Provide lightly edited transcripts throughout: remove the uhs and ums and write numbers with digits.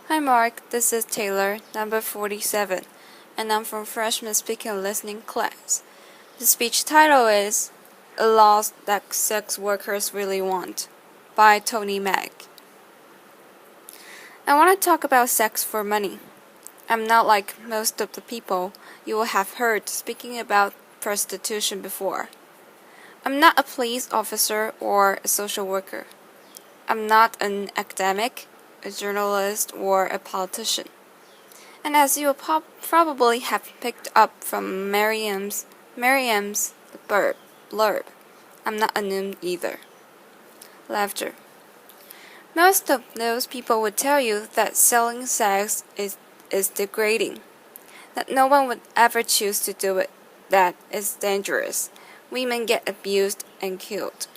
Hi Mark, this is Taylor, number 47, and I'm from Freshman Speaking and Listening class. The speech title is A Law That Sex Workers Really Want by Toni. I want to talk about sex for money. I'm not like most of the people you will have heard speaking about prostitution before. I'm not a police officer or a social worker. I'm not an academic, a journalist, or a politician. And as you will probably have picked up from Merriam's blurb, I'm not a noob either. Laughter. Most of those people would tell you that selling sex is degrading, that no one would ever choose to do it, that it's dangerous. Women get abused and killed.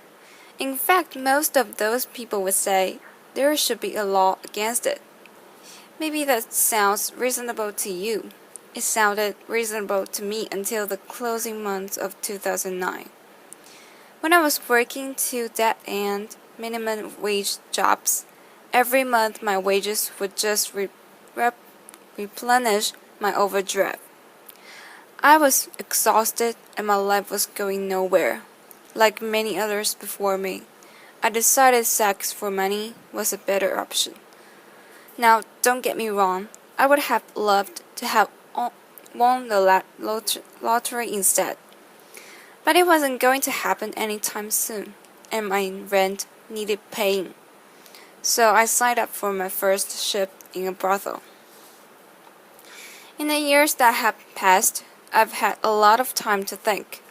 In fact, most of those people would say there should be a law against it. Maybe that sounds reasonable to you. It sounded reasonable to me until the closing months of 2009. When I was working two dead-end minimum wage jobs, every month my wages would just replenish my overdraft. I was exhausted and my life was going nowhere. Like many others before me, I decided sex for money was a better option. Now, don't get me wrong, I would have loved to have won the lottery instead. But it wasn't going to happen anytime soon, and my rent needed paying. So I signed up for my first shift in a brothel. In the years that have passed, I've had a lot of time to think.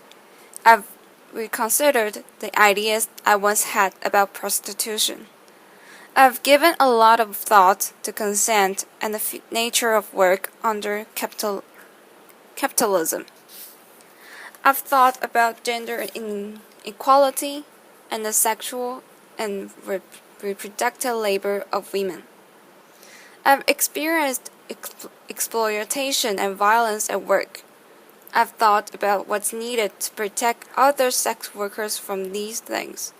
I've reconsidered the ideas I once had about prostitution. I've given a lot of thought to consent and the nature of work under capitalism. I've thought about gender inequality and the sexual and reproductive labor of women. I've experienced exploitation and violence at work. I've thought about what's needed to protect other sex workers from these things.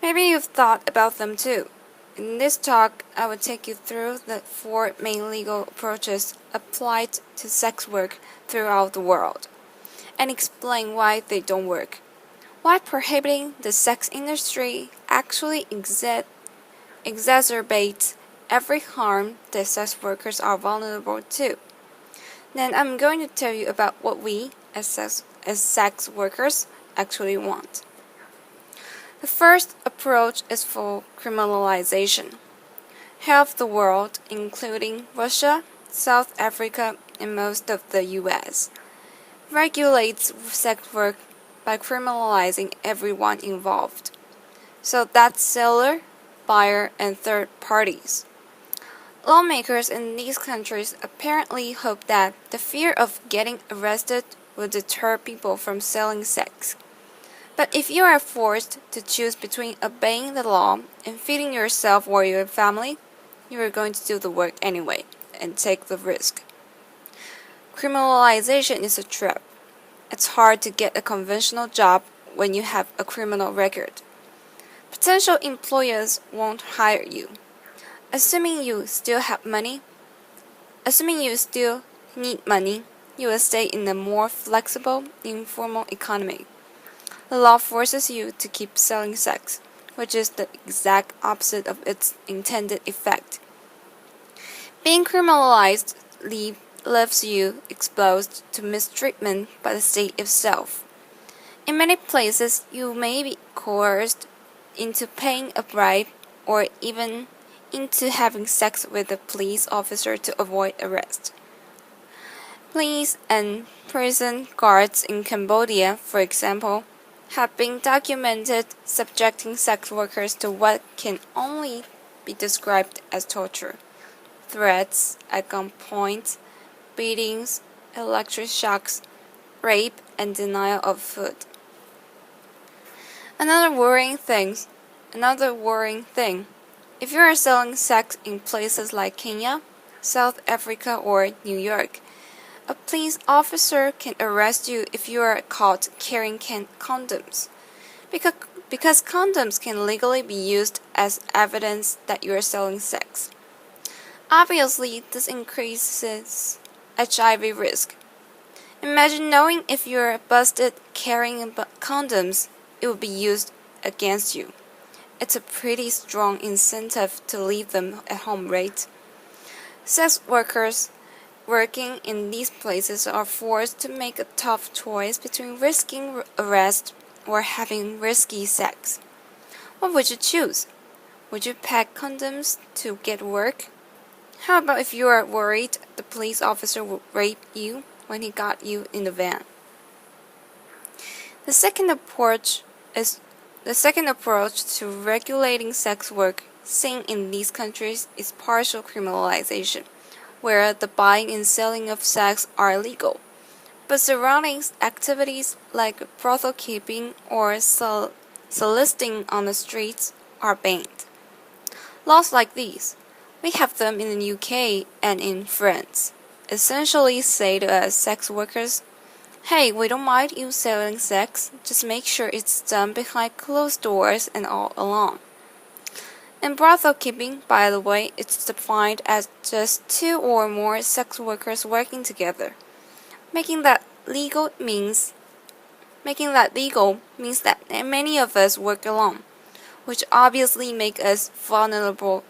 Maybe you've thought about them too. In this talk, I will take you through the four main legal approaches applied to sex work throughout the world, and explain why they don't work, why prohibiting the sex industry actually exacerbates every harm that sex workers are vulnerable to. Then I'm going to tell you about what we, as sex workers, actually want. The first approach is for criminalization. Half the world, including Russia, South Africa, and most of the US, regulates sex work by criminalizing everyone involved. So that's seller, buyer, and third parties. Lawmakers in these countries apparently hope that the fear of getting arrested will deter people from selling sex. But if you are forced to choose between obeying the law and feeding yourself or your family, you are going to do the work anyway and take the risk. Criminalization is a trap. It's hard to get a conventional job when you have a criminal record. Potential employers won't hire you. Assuming you still need money, you will stay in a more flexible, informal economy. The law forces you to keep selling sex, which is the exact opposite of its intended effect. Being criminalized leaves you exposed to mistreatment by the state itself. In many places, you may be coerced into paying a bribe or even into having sex with a police officer to avoid arrest. Police and prison guards in Cambodia, for example, have been documented subjecting sex workers to what can only be described as torture: threats at gunpoint, beatings, electric shocks, rape, and denial of food. Another worrying thing, if you are selling sex in places like Kenya, South Africa, or New York, a police officer can arrest you if you are caught carrying condoms, because condoms can legally be used as evidence that you are selling sex. Obviously, this increases HIV risk. Imagine knowing if you're busted carrying condoms, it will be used against you. It's a pretty strong incentive to leave them at home, right? Sex workers working in these places are forced to make a tough choice between risking arrest or having risky sex. What would you choose? Would you pack condoms to get work? How about if you are worried the police officer will rape you when he got you in the van? The second approach to regulating sex work seen in these countries is partial criminalization, where the buying and selling of sex are legal, but surrounding activities like brothel keeping or soliciting on the streets are banned. Laws like these, we have them in the UK and in France, essentially say to us sex workers, hey, we don't mind you selling sex, just make sure it's done behind closed doors and all along. In brothel keeping, by the way, it's defined as just two or more sex workers working together. Making that legal means that many of us work alone, which obviously make us vulnerable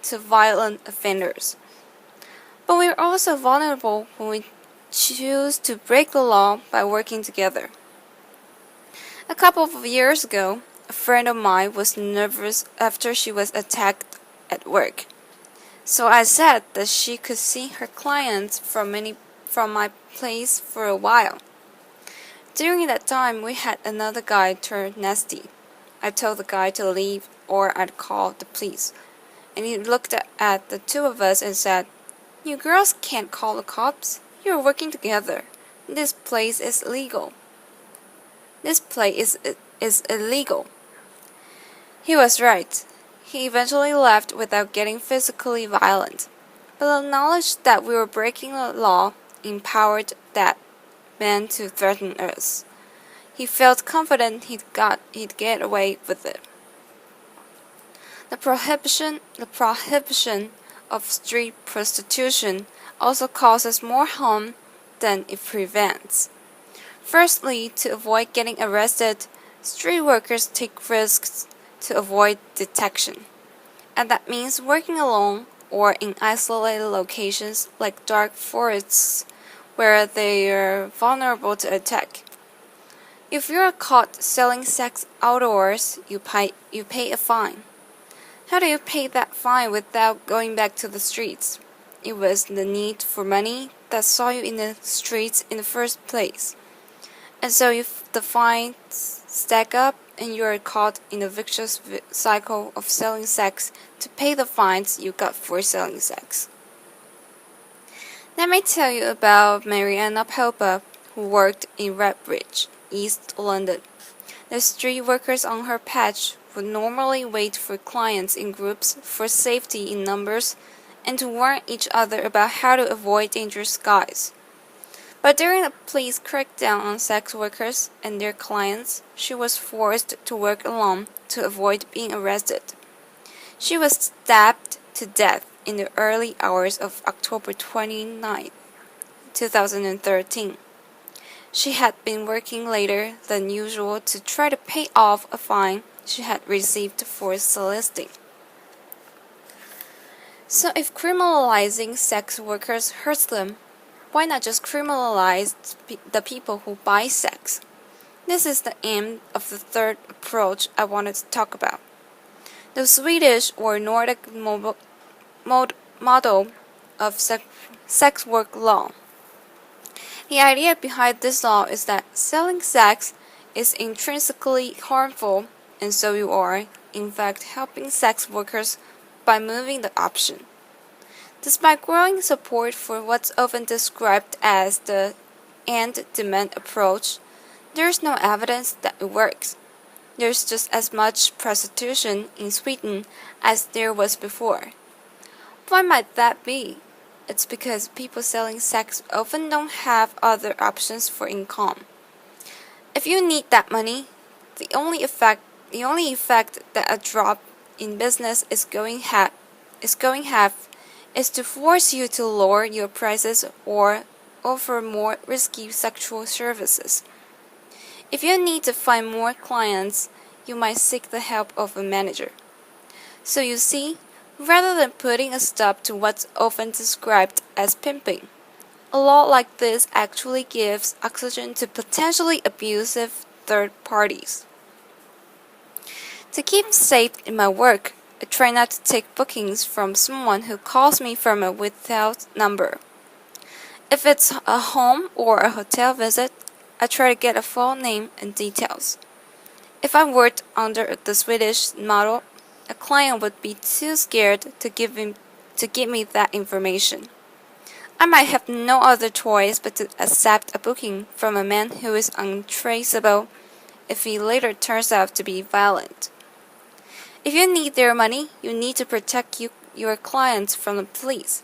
to violent offenders. But we are also vulnerable when we choose to break the law by working together. A couple of years ago, a friend of mine was nervous after she was attacked at work. So I said that she could see her clients from my place for a while. During that time, we had another guy turn nasty. I told the guy to leave or I'd call the police. And he looked at the two of us and said, "You girls can't call the cops. You're working together. This place is illegal." This play is illegal. He was right. He eventually left without getting physically violent, but the knowledge that we were breaking the law empowered that man to threaten us. He felt confident he'd get away with it. The prohibition of street prostitution also causes more harm than it prevents. Firstly, to avoid getting arrested, street workers take risks to avoid detection. And that means working alone or in isolated locations like dark forests where they are vulnerable to attack. If you are caught selling sex outdoors, you pay a fine. How do you pay that fine without going back to the streets? It was the need for money that saw you in the streets in the first place. And so if the fines stack up and you are caught in a vicious cycle of selling sex to pay the fines you got for selling sex. Let me tell you about Mariana Pelpa, who worked in Redbridge, East London. The street workers on her patch would normally wait for clients in groups for safety in numbers and to warn each other about how to avoid dangerous guys. But during the police crackdown on sex workers and their clients, she was forced to work alone to avoid being arrested. She was stabbed to death in the early hours of October 29, 2013. She had been working later than usual to try to pay off a fine she had received for soliciting. So if criminalizing sex workers hurts them, why not just criminalize the people who buy sex? This is the aim of the third approach I wanted to talk about. The Swedish or Nordic model of sex work law. The idea behind this law is that selling sex is intrinsically harmful, and so you are, in fact, helping sex workers by moving the option. Despite growing support for what's often described as the end demand approach, there's no evidence that it works. There's just as much prostitution in Sweden as there was before. Why might that be? It's because people selling sex often don't have other options for income. If you need that money, the only effect that a drop in business is going is going have is to force you to lower your prices or offer more risky sexual services. If you need to find more clients, you might seek the help of a manager. So you see, rather than putting a stop to what's often described as pimping, a law like this actually gives oxygen to potentially abusive third parties. To keep safe in my work, I try not to take bookings from someone who calls me from a without number. If it's a home or a hotel visit, I try to get a full name and details. If I worked under the Swedish model, a client would be too scared to give me that information. I might have no other choice but to accept a booking from a man who is untraceable if he later turns out to be violent. If you need their money, you need to protect your clients from the police.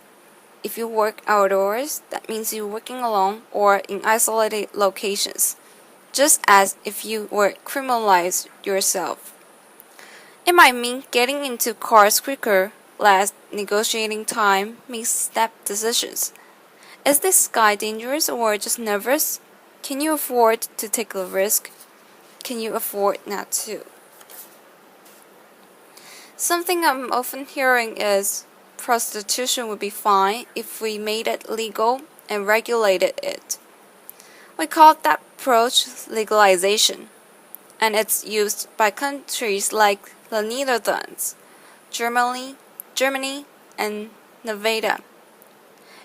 If you work outdoors, that means you're working alone or in isolated locations, just as if you were criminalized yourself. It might mean getting into cars quicker, less negotiating time, means snap decisions. Is this guy dangerous or just nervous? Can you afford to take a risk? Can you afford not to? Something I'm often hearing is prostitution would be fine if we made it legal and regulated it. We call that approach legalization, and it's used by countries like the Netherlands, Germany, and Nevada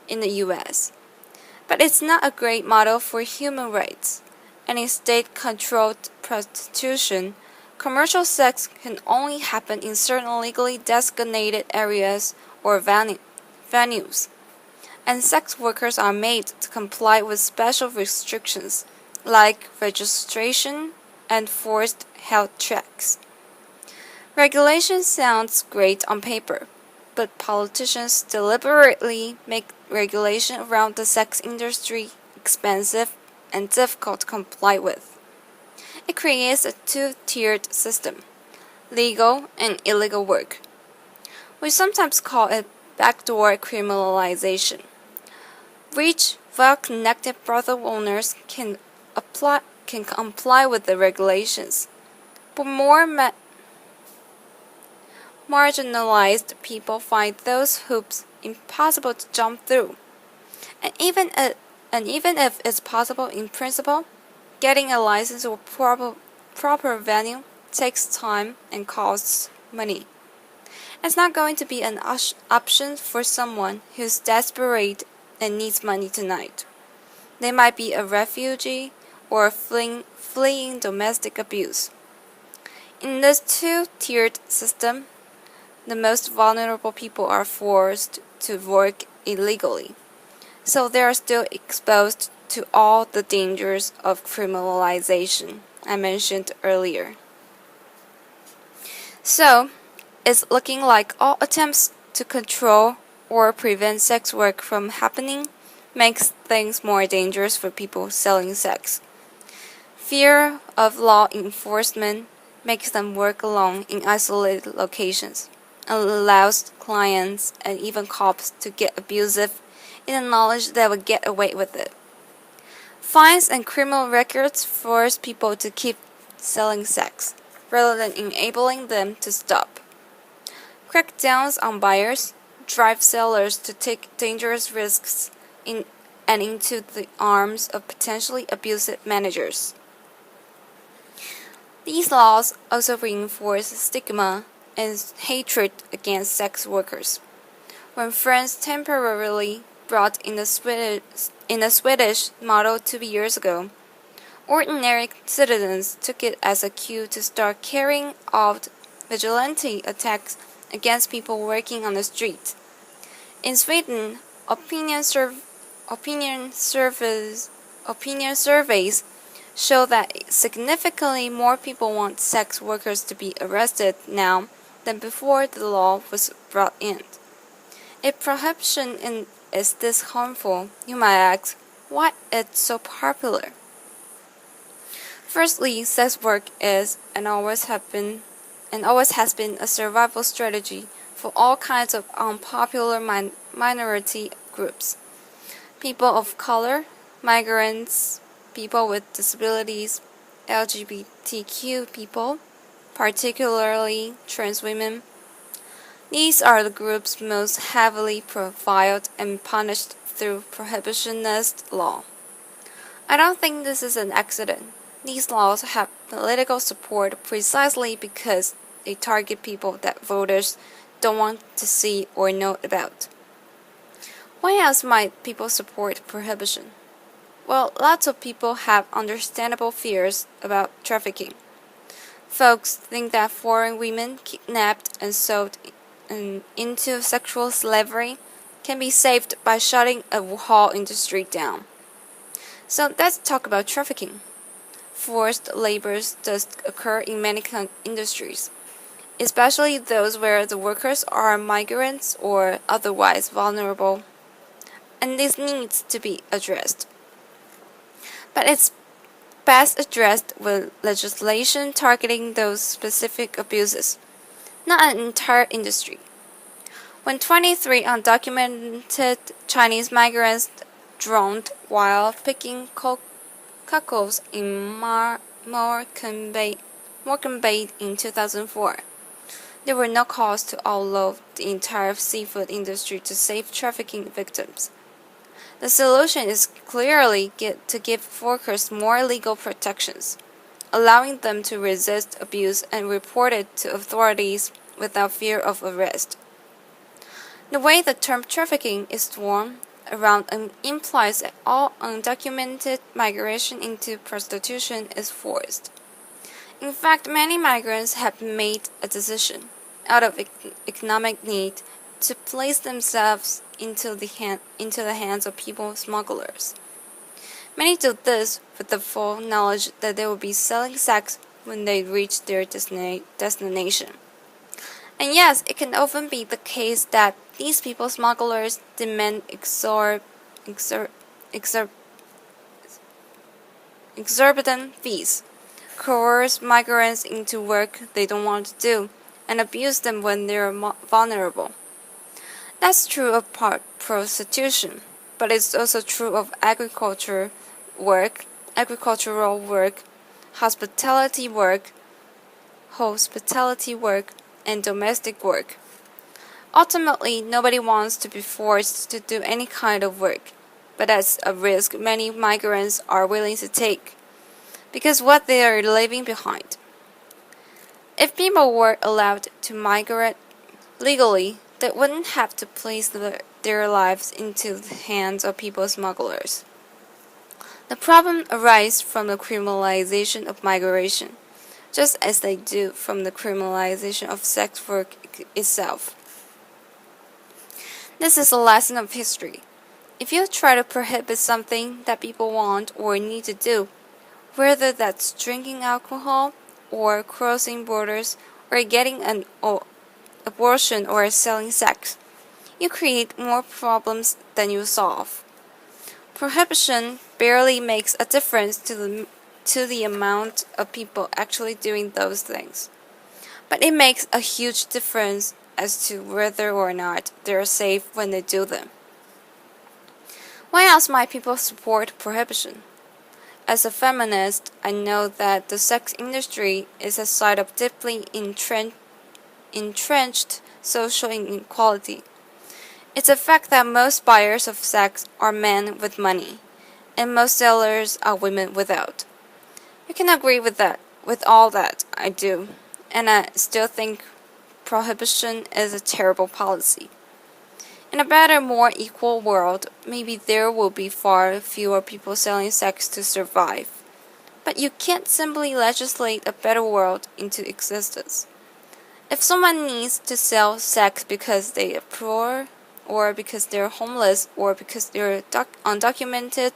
in the US. But it's not a great model for human rights. Any state-controlled prostitution, commercial sex can only happen in certain legally designated areas or venues, and sex workers are made to comply with special restrictions like registration and forced health checks. Regulation sounds great on paper, but politicians deliberately make regulation around the sex industry expensive and difficult to comply with. It creates a two-tiered system: legal and illegal work. We sometimes call it backdoor criminalization. Rich, well-connected brothel owners can comply with the regulations, but more marginalized people find those hoops impossible to jump through. And even if it's possible in principle, getting a license or proper venue takes time and costs money. It's not going to be an option for someone who's desperate and needs money tonight. They might be a refugee or fleeing domestic abuse. In this two-tiered system, the most vulnerable people are forced to work illegally, so they are still exposed to all the dangers of criminalization I mentioned earlier. So, it's looking like all attempts to control or prevent sex work from happening makes things more dangerous for people selling sex. Fear of law enforcement makes them work alone in isolated locations and allows clients and even cops to get abusive in the knowledge they will get away with it. Fines and criminal records force people to keep selling sex rather than enabling them to stop. Crackdowns on buyers drive sellers to take dangerous risks and into the arms of potentially abusive managers. These laws also reinforce stigma and hatred against sex workers. When France temporarily brought in the Swedish model 2 years ago, ordinary citizens took it as a cue to start carrying out vigilante attacks against people working on the street. In Sweden, opinion surveys show that significantly more people want sex workers to be arrested now than before the law was brought in. If prohibition is this harmful, you might ask, why it's so popular? Firstly, sex work is and always has been a survival strategy for all kinds of unpopular minority groups. People of color, migrants, people with disabilities, LGBTQ people, particularly trans women. These are the groups most heavily profiled and punished through prohibitionist law. I don't think this is an accident. These laws have political support precisely because they target people that voters don't want to see or know about. Why else might people support prohibition? Well, lots of people have understandable fears about trafficking. Folks think that foreign women kidnapped and sold into sexual slavery can be saved by shutting a whole industry down. So let's talk about trafficking. Forced labor does occur in many industries, especially those where the workers are migrants or otherwise vulnerable, and this needs to be addressed. But it's best addressed with legislation targeting those specific abuses, not an entire industry. When 23 undocumented Chinese migrants drowned while picking cockles in Morecambe Bay in 2004, there were no calls to outlaw the entire seafood industry to save trafficking victims. The solution is clearly to give workers more legal protections, allowing them to resist abuse and report it to authorities without fear of arrest. The way the term trafficking is thrown around implies that all undocumented migration into prostitution is forced. In fact, many migrants have made a decision, out of economic need, to place themselves into the hands of people smugglers. Many do this with the full knowledge that they will be selling sex when they reach their destination. And yes, it can often be the case that these people smugglers demand exorbitant fees, coerce migrants into work they don't want to do, and abuse them when they're vulnerable. That's true of prostitution, but it's also true of agricultural work, hospitality work, and domestic work. Ultimately, nobody wants to be forced to do any kind of work, but that's a risk many migrants are willing to take, because what they are leaving behind. If people were allowed to migrate legally, they wouldn't have to place their lives into the hands of people smugglers. The problem arises from the criminalization of migration, just as they do from the criminalization of sex work itself. This is a lesson of history. If you try to prohibit something that people want or need to do, whether that's drinking alcohol or crossing borders or getting an abortion or selling sex, you create more problems than you solve. Prohibition barely makes a difference to the amount of people actually doing those things, but it makes a huge difference as to whether or not they're safe when they do them. Why else might people support prohibition? As a feminist, I know that the sex industry is a site of deeply entrenched social inequality. It's a fact that most buyers of sex are men with money, and most sellers are women without. You can agree with that. With all that, I do, and I still think prohibition is a terrible policy. In a better, more equal world, maybe there will be far fewer people selling sex to survive. But you can't simply legislate a better world into existence. If someone needs to sell sex because they are poor, or because they're homeless, or because they're undocumented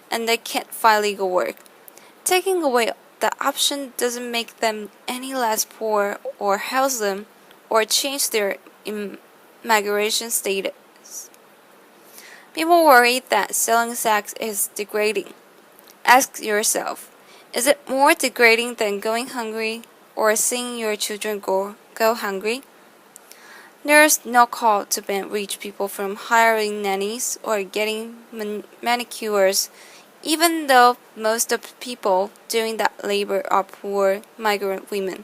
and they can't find legal work, taking away the option doesn't make them any less poor or house them or change their immigration status. People worry that selling sex is degrading. Ask yourself, is it more degrading than going hungry or seeing your children go hungry? There is no call to ban rich people from hiring nannies or getting manicures, even though most of the people doing that labor are poor migrant women.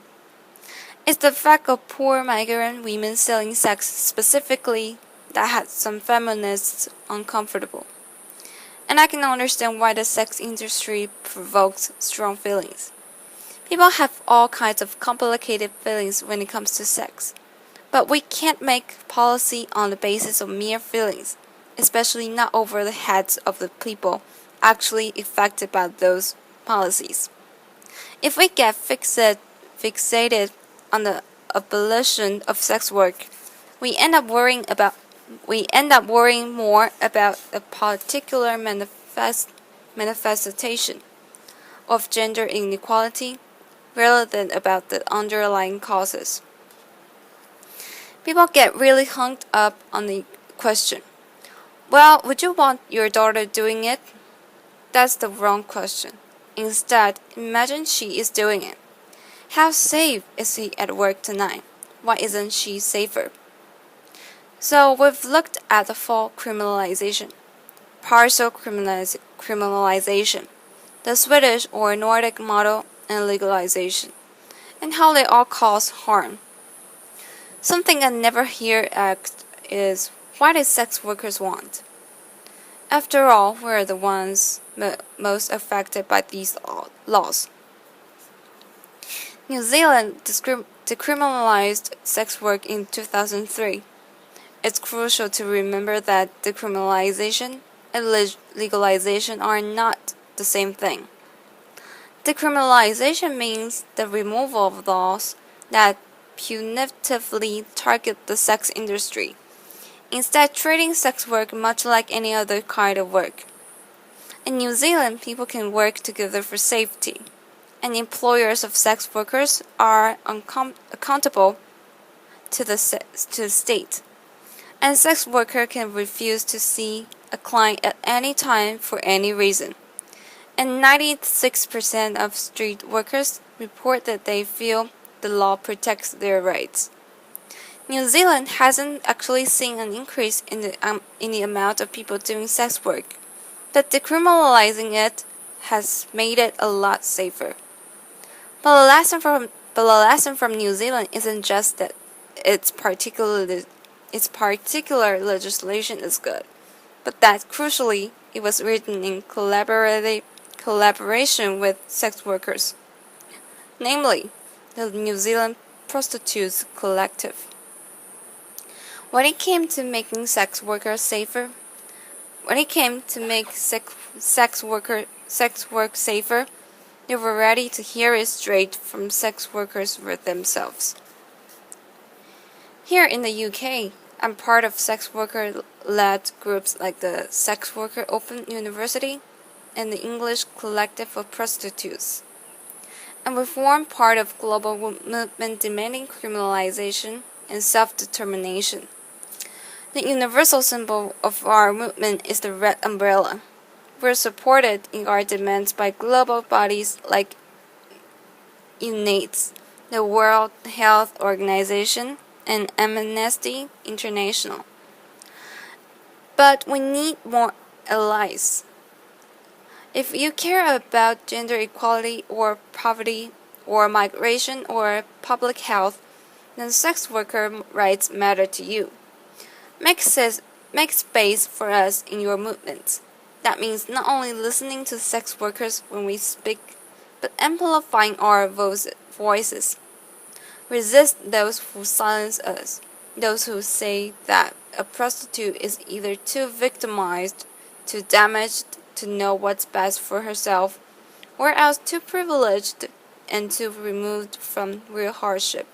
It's the fact of poor migrant women selling sex specifically that had some feminists uncomfortable. And I can understand why the sex industry provokes strong feelings. People have all kinds of complicated feelings when it comes to sex. But we can't make policy on the basis of mere feelings, especially not over the heads of the people actually affected by those policies. If we get fixated on the abolition of sex work, we end up worrying more about a particular manifestation of gender inequality rather than about the underlying causes. People get really hung up on the question, well, would you want your daughter doing it? That's the wrong question. Instead, imagine she is doing it. How safe is he at work tonight? Why isn't she safer? So we've looked at the full criminalization, partial criminalization, the Swedish or Nordic model, and legalization, and how they all cause harm. Something I never hear asked is, what do sex workers want? After all, we're the ones most affected by these laws. New Zealand decriminalized sex work in 2003. It's crucial to remember that decriminalization and legalization are not the same thing. Decriminalization means the removal of laws that punitively target the sex industry, instead treating sex work much like any other kind of work. In New Zealand, people can work together for safety, and employers of sex workers are accountable to the state. And sex worker can refuse to see a client at any time for any reason. And 96% of street workers report that they feel the law protects their rights. New Zealand hasn't actually seen an increase in the amount of people doing sex work, but decriminalizing it has made it a lot safer. But the lesson from New Zealand isn't just that its particular legislation is good, but that crucially it was written in collaboration with sex workers, namely the New Zealand Prostitutes Collective. When it came to making sex workers safer, when it came to make sex work safer, they were ready to hear it straight from sex workers themselves. Here in the UK, I'm part of sex worker-led groups like the Sex Worker Open University and the English Collective of Prostitutes. And we form part of global movement demanding criminalization and self-determination. The universal symbol of our movement is the red umbrella. We're supported in our demands by global bodies like UNAIDS, the World Health Organization, and Amnesty International. But we need more allies. If you care about gender equality or poverty or migration or public health, then sex worker rights matter to you. Make space for us in your movement. That means not only listening to sex workers when we speak, but amplifying our voices. Resist those who silence us, those who say that a prostitute is either too victimized, too damaged to know what's best for herself, or else too privileged and too removed from real hardship.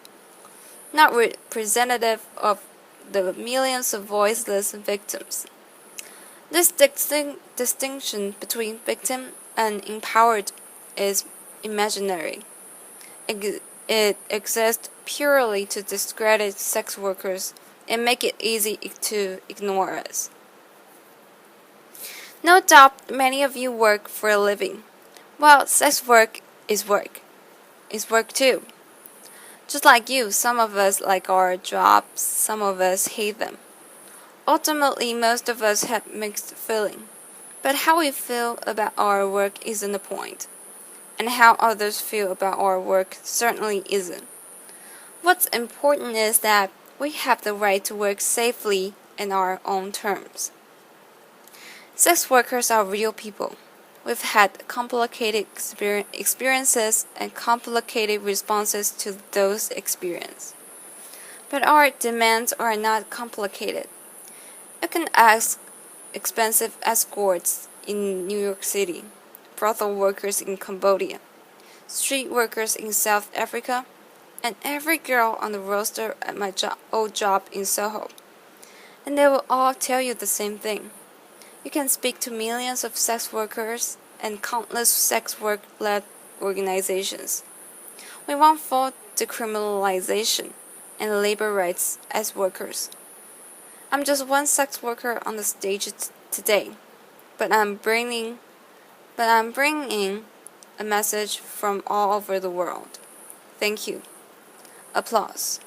Not representative of the millions of voiceless victims. This distinction between victim and empowered is imaginary. It exists purely to discredit sex workers and make it easy to ignore us. No doubt many of you work for a living. Well, sex work is work. Is work too. Just like you, some of us like our jobs, some of us hate them. Ultimately, most of us have mixed feeling. But how we feel about our work isn't the point, and how others feel about our work certainly isn't. What's important is that we have the right to work safely in our own terms. Sex workers are real people. We've had complicated experiences and complicated responses to those experiences. But our demands are not complicated. You can ask expensive escorts in New York City, brothel workers in Cambodia, street workers in South Africa, and every girl on the roster at my old job in Soho. And they will all tell you the same thing. You can speak to millions of sex workers and countless sex work-led organizations. We want full decriminalization and labor rights as workers. I'm just one sex worker on the stage today, but I'm bringing a message from all over the world. Thank you. Applause.